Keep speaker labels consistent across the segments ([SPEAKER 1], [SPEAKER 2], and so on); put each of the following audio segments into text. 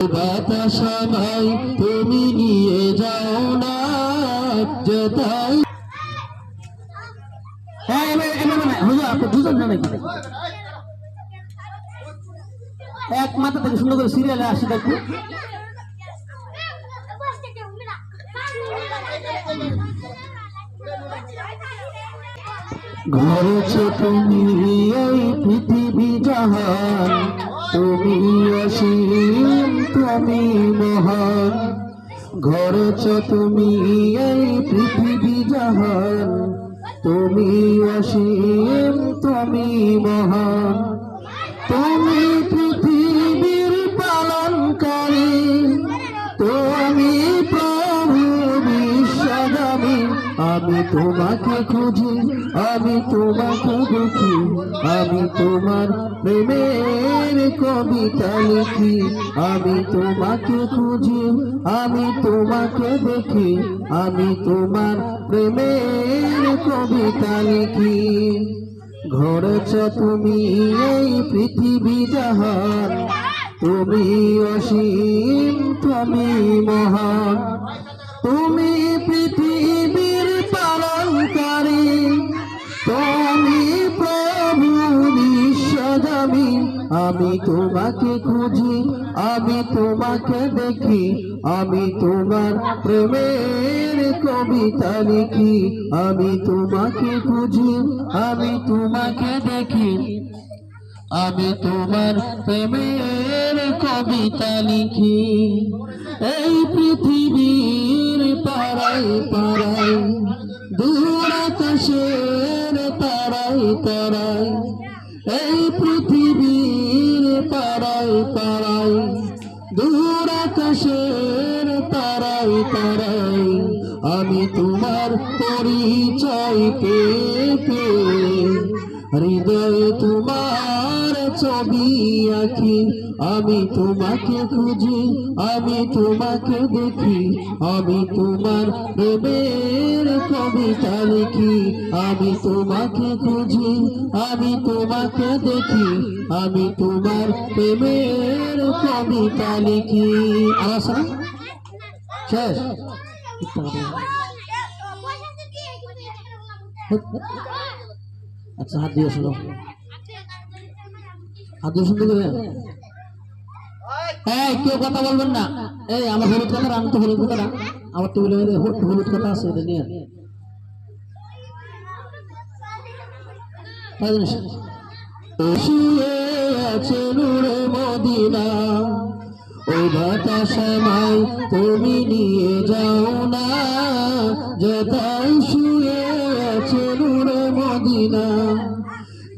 [SPEAKER 1] বাতাসামাই তুমি নিয়ে যাও না যেতাই। এক মাথা থেকে সুন্দর করে সিরিয়ালে আসি দেখো। ঘরেছ তুমি এই পৃথিবী জাহান, তুমি অসীম তুমি মহান। ঘরেছ তুমি এই পৃথিবী জাহান, তুমি অসীম তুমি মহান। তুমি পৃথিবীর পালনকারী, তুমি প্রভু বিশ্বগামী। আমি তোমাকে খুঁজি, আমি তোমাকে দেখি, আমি তোমার প্রেমের কবিতা লিখি। আমি তোমাকে খুঁজি, আমি তোমাকে দেখি, আমি তোমার প্রেমের কবিতা লিখি। ঘরেছ তুমি এই পৃথিবী জাহান, তুমি অসীম তুমি মহান। তুমি পৃথিবীর পালনকারী, তুমি প্রভু বিশ্বগামী। আমি তোমাকে খুঁজি, আমি তোমাকে দেখি, আমি তোমার প্রেমের কবিতা লিখি। আমি তোমাকে খুঁজি, আমি তোমাকে দেখি, আমি তোমার প্রেমের কবিতা লিখি। এই পৃথিবীর পাড়ায় পাড়ায়, দূর আকাশের তারায় তারায়। এই পৃথিবীর পাড়ায় পাড়ায়, দূর আকাশের তারায় তারায়। আমি তোমার পরিচয় পেতে হৃদয়ে তোমার ছবি আঁকি। আমি তোমাকে খুঁজি, আমি তোমাকে দেখি, আমি তোমার প্রেমের কবিতা লিখি। আমি তোমাকে খুঁজি, আমি তোমাকে দেখি, আমি তোমার প্রেমের কবিতা লিখি। আশা শেষ। আচ্ছা হাত দিয়ে শোনো, হাত দিয়ে শুনতে দেবে। এই কেউ কথা বলবেন না। এই আমার হলুদ কথা, আমি তো হলুদ কথা না, আমার টেবিলে হলুদ কথা আছে, এটা নিয়ে শুয়ে আছে নূরে মদিনা। ওই বাতাসামাই তুমি নিয়ে যাও না যেতাই। শুয়ে আছে নূরে মদিনা,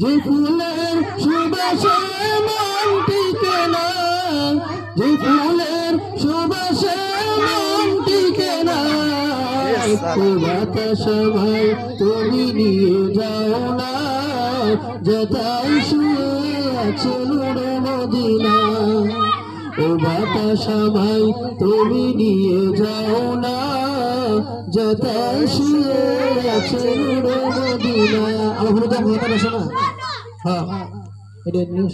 [SPEAKER 1] যে ফুলের সুবাসে মন টিকে না, যে ফুলের সুবাসে মন টিকে না। বাতাসামাই তুমি নিয়ে যাও না যেতাই। শুয়ে আছে নূরে মদিনা, ও বাতাসামাই তুমি নিয়ে যাও না যেতাই। শুয়ে আছে নূরে মদিনা। আমার হলুদ কথা শোনা। হ্যাঁ এটা নিয়ে